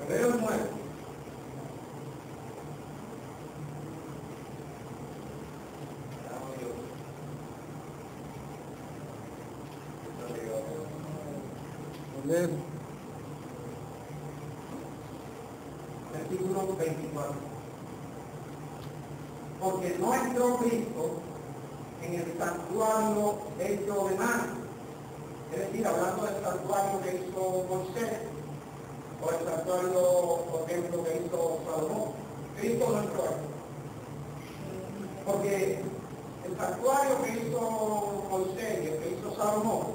Pero es muerto. Versículo 24. Porque no entró Cristo en el santuario hecho de mano, es decir, hablando del santuario que hizo Moisés, o el santuario o templo que hizo Salomón. Cristo no entró ahí. Porque el santuario que hizo Moisés y el que hizo Salomón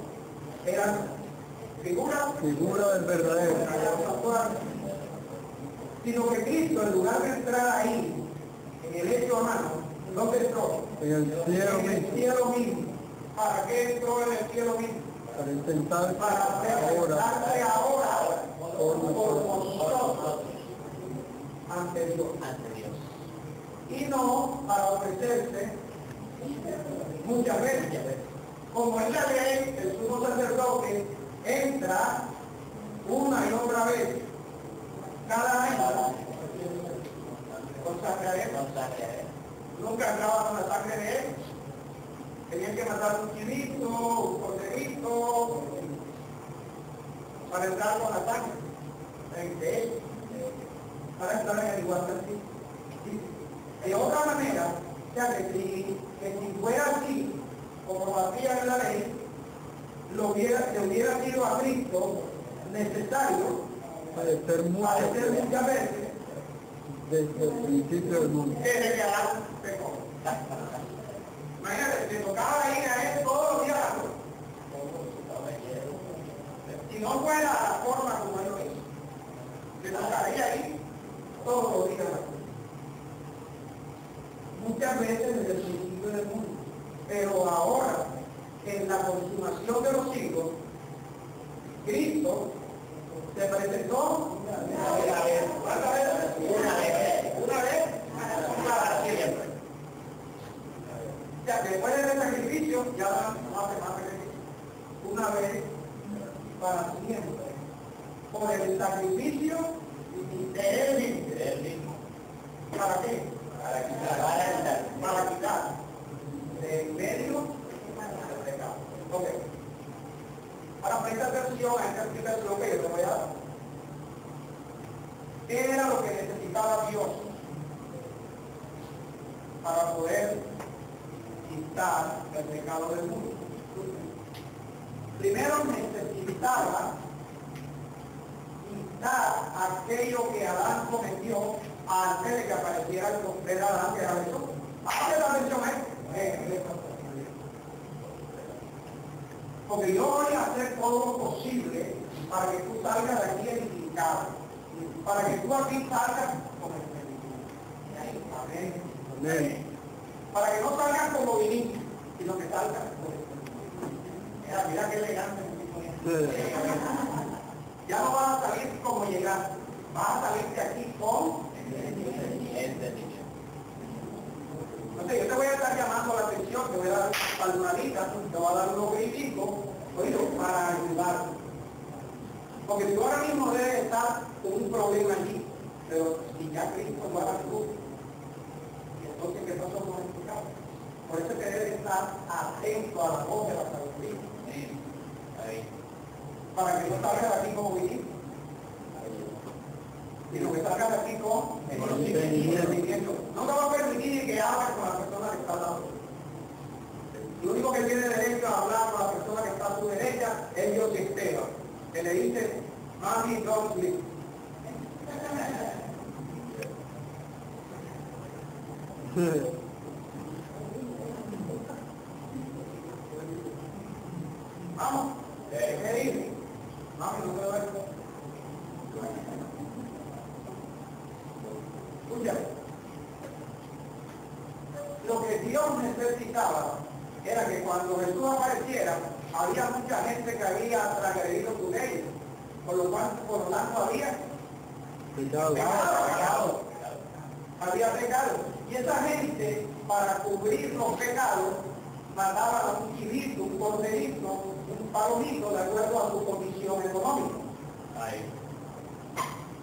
eran figura del verdadero santuario. Sino que Cristo, en lugar de entrar ahí, en el hecho a mano, ¿dónde entró? En el cielo en el mismo. cielo mismo. ¿Para qué entró en el cielo mismo? Para intentar Para presentarse ahora por nosotros ante Dios. Y no para ofrecerse muchas veces. Como en la ley, el sumo sacerdote entra una y otra vez cada año con sangre de él. Nunca entraba con la sangre de él. Tenían que matar un chivito, un corderito, para entrar con la sangre de él, para entrar en el igual que de otra manera, ya que si fuera así, como lo hacían en la ley, le hubiera sido a Cristo necesario padecer muchas veces desde el principio del mundo. desde que Adán pecó. Imagínate, te tocaba ir a él todos los días. Si no fuera la forma como él lo hizo, te tocaría ir todos los días. Muchas veces desde el principio del mundo. Pero ahora, en la consumación de los siglos, Cristo se presentó una vez para siempre. O sea, después del sacrificio, ya no hace más sacrificio. Una vez para siempre. Por el sacrificio de él mismo. ¿Para qué? Para quitar de en medio el pecado. Ok. Ahora presta atención a esta explicación que yo te voy a dar. ¿Qué era lo que necesitaba Dios para poder quitar el pecado del mundo? Primero necesitaba quitar aquello que Adán cometió antes de que apareciera el primer Adán, que era Jesús. Hace la mención porque yo voy a hacer todo lo posible para que tú salgas de aquí edificado, para que tú aquí salgas con el Amén. Amén. Para que no salgas como viniste, sino que salgas con el mira qué elegante. Ya no vas a salir como llegaste, vas a salir de aquí con entonces yo te voy a estar llamando la atención, te voy a dar palmadita, te voy a dar unos griticos, para ayudarte. Porque tú ahora mismo debes estar con un problema allí, pero si ya Cristo no era tú, entonces ¿qué pasó con el pecado? Por eso que debes estar atento a la voz de la sabiduría. Para que no salgas de aquí como viniste, sino que salgas de aquí con conocimiento. No te va a permitir que hables con la persona que está al lado. Lo único que tiene derecho a hablar con la persona que está a tu derecha es Dios Esteban, que le dice, Mami, don't sleep. Vamos, ¿qué dice? Mami, no puedo ver. Escucha, lo que Dios necesitaba era que cuando Jesús apareciera, había mucha gente que había transgredido su ley, por lo tanto había pecado. Había pecado. Y esa gente, para cubrir los pecados, mandaba un chivito, un corderito, un palomito, de acuerdo a su condición económica.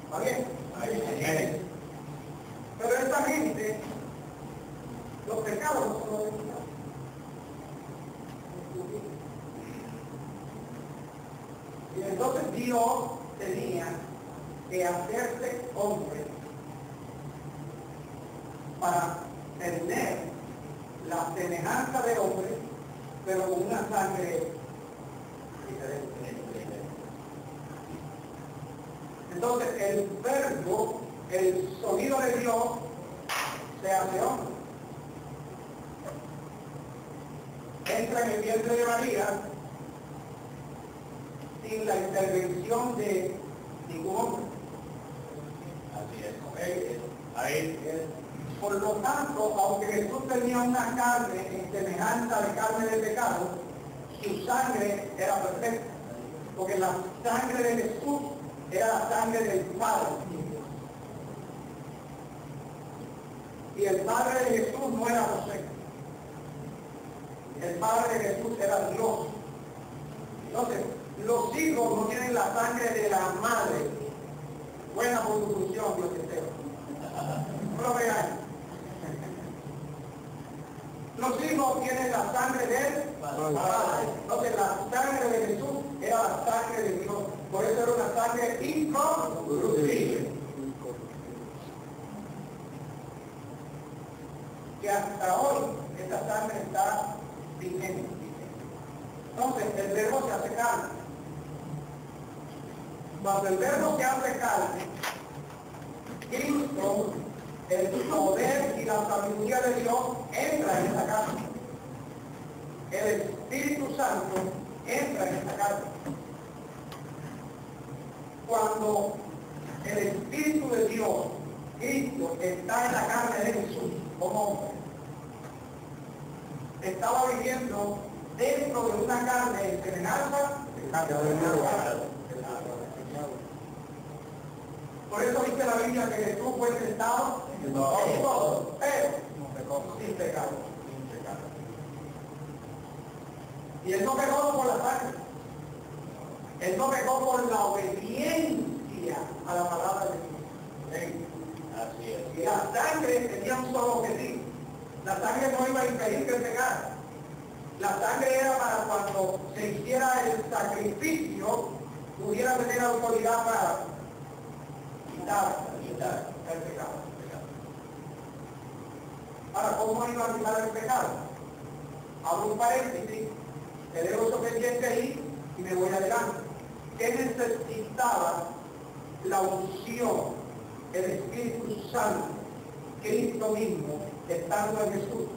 ¿Está bien? Amén. Pero esta gente, los pecados no son los de Dios. Y entonces Dios tenía que hacerse hombre para tener la semejanza de hombre, pero con una sangre diferente. Entonces el verbo, el sonido de Dios, se hace hombre. Entra en el vientre de María sin la intervención de ningún hombre. Así es. Ahí. Por lo tanto, aunque Jesús tenía una carne en semejanza de carne de pecado, su sangre era perfecta, porque la sangre de Jesús era la sangre del Padre. Y el Padre de Jesús no era José. El Padre de Jesús era Dios. Entonces, los hijos no tienen la sangre de la madre. Buena conclusión, Dios te sea. No lo vean. Los hijos tienen la sangre del Padre. Entonces, la sangre de Jesús era la sangre de Dios. Por eso era una sangre incorruptible. Que hasta hoy esta sangre está vigente. Entonces, el verbo se hace carne. Cuando el verbo se hace carne, Cristo, el poder y la sabiduría de Dios entra en esa carne. El Espíritu Santo entra en esa carne. Cuando el Espíritu de Dios, Cristo, está en la carne de Jesús como hombre, estaba viviendo dentro de una carne en semejanza de carne de Dios. Por eso dice la Biblia que Jesús fue tentado en todo, pero sin pecado. Y él no pecó por la sangre. Él no pecó por la obediencia a la palabra de Dios. Así es. Y la sangre tenía un solo objetivo. La sangre no iba a impedir que él pecara. La sangre era para cuando se hiciera el sacrificio, pudiera tener autoridad para quitar el pecado. Ahora, ¿cómo iba a quitar el pecado? Abro un paréntesis, te leo eso pendiente ahí y me voy adelante. ¿Qué necesitaba la unción, el Espíritu Santo, Cristo mismo, estando en Jesús?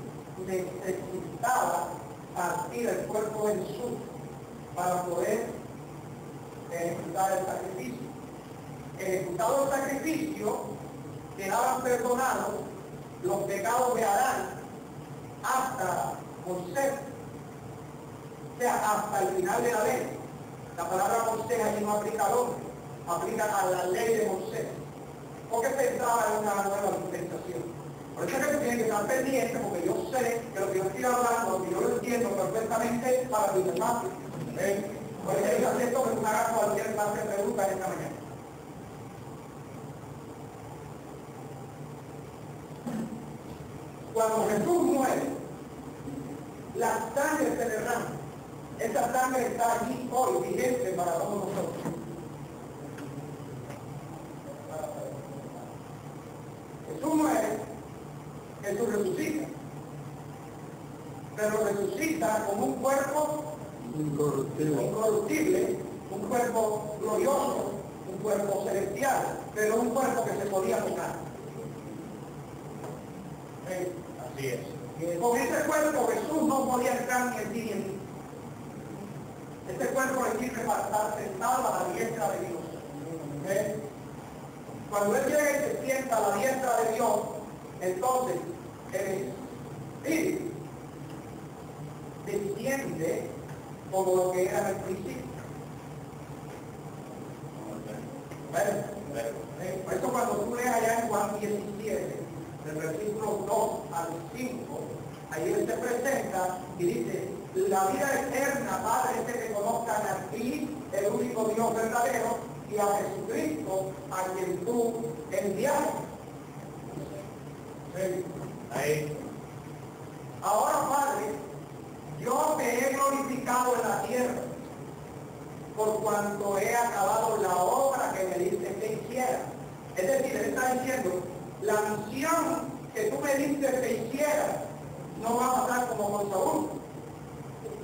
Necesitaba partir el cuerpo de Jesús para poder ejecutar el sacrificio. Ejecutado el sacrificio, quedaban perdonados los pecados de Adán hasta Moisés, o sea, hasta el final de la ley. La palabra Moisés allí no aplica al hombre, aplica a la ley de Moisés, porque se entraba en una nueva dispensación. Por eso es que tienen que estar pendientes, porque yo sé que lo que yo estoy hablando, que yo lo entiendo perfectamente para mi hermano. Por eso yo acepto que me haga cualquier clase de pregunta esta mañana. Cuando Jesús muere, la sangre se derrama. Esa sangre está aquí hoy, vigente para todos nosotros. Jesús muere, Jesús resucita. Pero resucita como un cuerpo incorruptible, un cuerpo glorioso, un cuerpo celestial, pero un cuerpo que se podía tocar. Así es. Con ese cuerpo Jesús no podía entrar ni en ti ni en mí. Este cuerpo le sirve para estar sentado a la diestra de Dios. Cuando Él llega y se sienta a la diestra de Dios, entonces el Espíritu desciende como lo que era en el principio. Por eso cuando tú lees allá en Juan 17, del versículo 2 al 5, ahí Él se presenta y dice: la vida eterna, Padre, es que te conozcan a ti, el único Dios verdadero, y a Jesucristo a quien tú enviaste. Sí. Ahí. Ahora, Padre, yo te he glorificado en la tierra por cuanto he acabado la obra que me diste que hiciera. Es decir, él está diciendo, la misión que tú me diste que hiciera no va a pasar como con Saúl.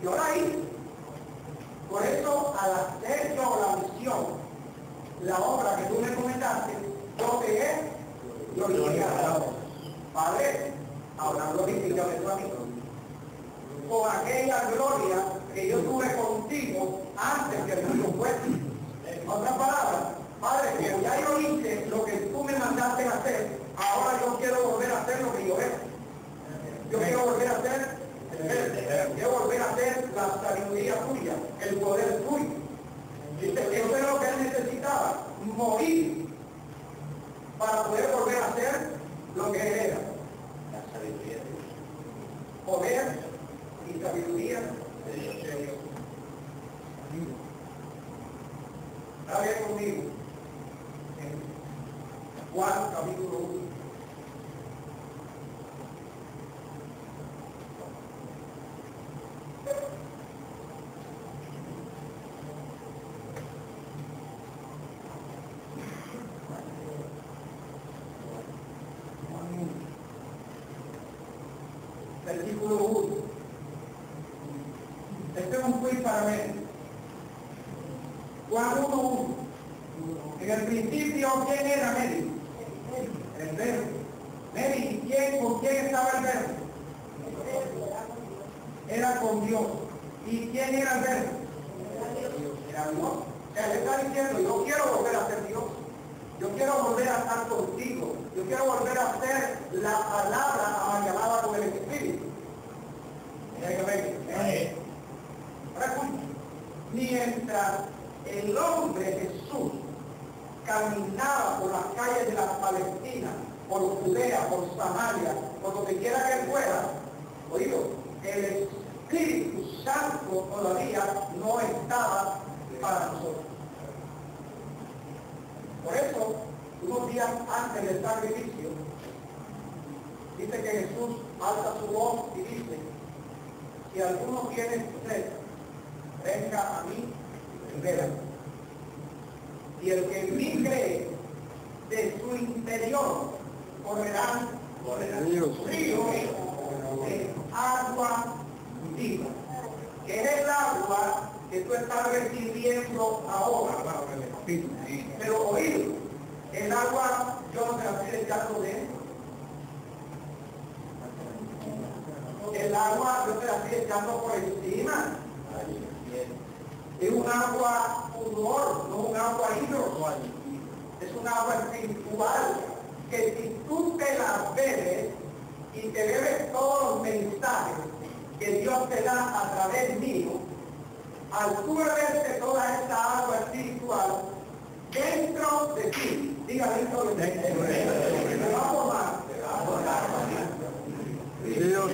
Yo la hice. Por eso, al hacer yo la misión, la obra que tú me comentaste, yo te he glorificado. Padre, ahora glorifícame tú a mí. Con aquella gloria que yo tuve contigo antes que el mundo fuese. En otras palabras, Padre, que ya yo hice lo que tú me mandaste a hacer, ahora yo quiero volver a hacer lo que yo era. Yo quiero volver a hacer, quiero volver a hacer la sabiduría tuya, el poder tuyo. Dice que eso era lo que él necesitaba, morir para poder volver a hacer lo que él era. La sabiduría de Dios. Poder y sabiduría de Dios. ¿Está bien conmigo? Juan capítulo 1. Versículo 1. Este es un quiz para mí. Juan 1:1. En el principio, ¿quién era Mary? El verbo. Mary, ¿con quién estaba el verbo? Era con Dios. ¿Y quién era el verbo? Era Dios. O sea, le está diciendo, yo quiero volver a ser Dios. Yo quiero volver a estar contigo. Yo quiero volver a ser la palabra amalgamada con el Espíritu. Mientras el hombre Jesús caminaba por las calles de la Palestina, por Judea, por Samaria, por donde quiera que él fuera, oído, el Espíritu Santo todavía no estaba para nosotros. Por eso, unos días antes del sacrificio, dice que Jesús alza su voz y dice, si alguno tiene sed, venga a mí y beba. Y el que en mí cree, de su interior correrán ríos de agua viva, que es el agua que tú estás recibiendo ahora. Pero oído, el agua yo no te la estoy echando dentro. El agua yo te la estoy echando por encima. Es un agua pudor, no un agua hidro. Es un agua espiritual que si tú te la bebes y te bebes todos los mensajes que Dios te da a través mío, al tú beberte toda esta agua espiritual dentro de ti, diga dentro de ti, te va a formar. Dios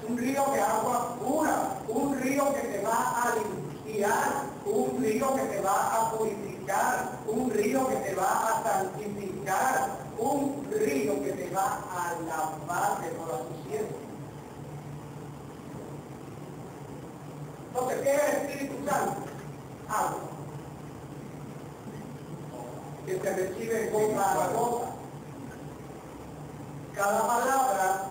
un río de agua pura, un río que te va a limpiar, un río que te va a purificar, un río que te va a santificar, un río que te va a lavar de toda suciedad. Entonces, ¿qué es el Espíritu Santo? Agua. Que se recibe gota a gota. Cada palabra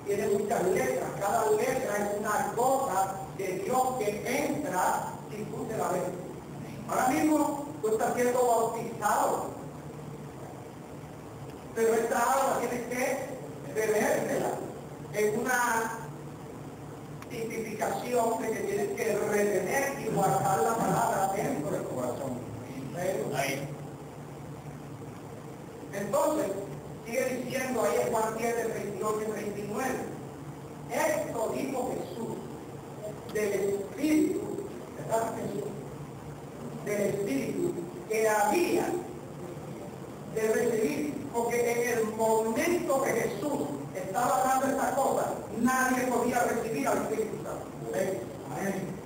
tiene muchas letras, cada letra es una gota de Dios que entra y tú te la ves. Ahora mismo tú estás siendo bautizado, pero esta agua tienes que bebértela. Es una tipificación de que tienes que retener y guardar la palabra dentro del corazón. Ahí. Entonces, sigue diciendo ahí en Juan 7, 28 y 29. Esto dijo Jesús del Espíritu, ¿verdad Jesús? Del Espíritu que había de recibir, porque en el momento que Jesús estaba dando esta cosa, nadie podía recibir al Espíritu Santo. Amén.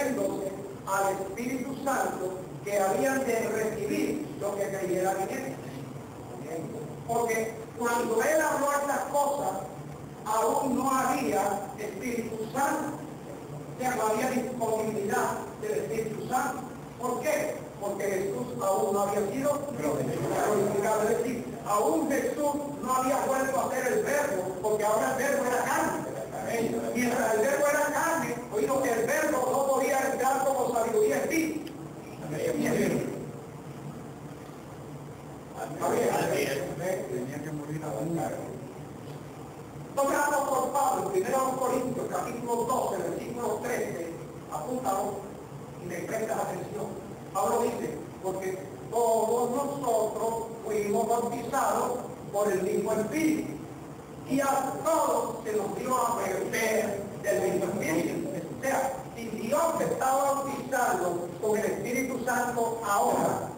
refiriéndose al Espíritu Santo que habían de recibir lo que creyeran en él. Porque cuando él habló estas cosas, aún no había Espíritu Santo. O sea, no había disponibilidad del Espíritu Santo. ¿Por qué? Porque Jesús aún no había sido glorificado. Es decir, aún Jesús no había vuelto a ser el verbo, porque ahora el verbo era carne. Mientras el verbo era carne, oído que el verbo no podía entrar como sabiduría en ti. Tenía que morir a la Entonces, por Pablo, en 1 Corintios, capítulo 12, versículo 13, apúntalo y me prestas atención. Pablo dice, porque todos nosotros fuimos bautizados por el mismo Espíritu, y a todos se nos dio a beber del mismo Espíritu. O sea, si Dios te está bautizando con el Espíritu Santo ahora,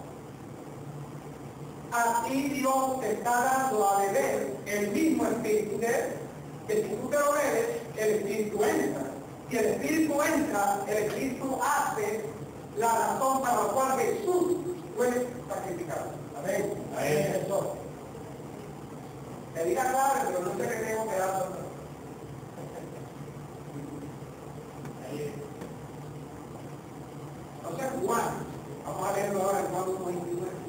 a ti Dios te está dando a beber el mismo Espíritu de él, que si tú te lo bebes, el Espíritu entra. Si el Espíritu entra, el Espíritu hace la razón para la cual Jesús fue sacrificado. Amén. Amén. Eso. Te diga claro, pero no sé qué tengo que dar. Entonces, Juan, vamos a leerlo ahora en Juan 1:29.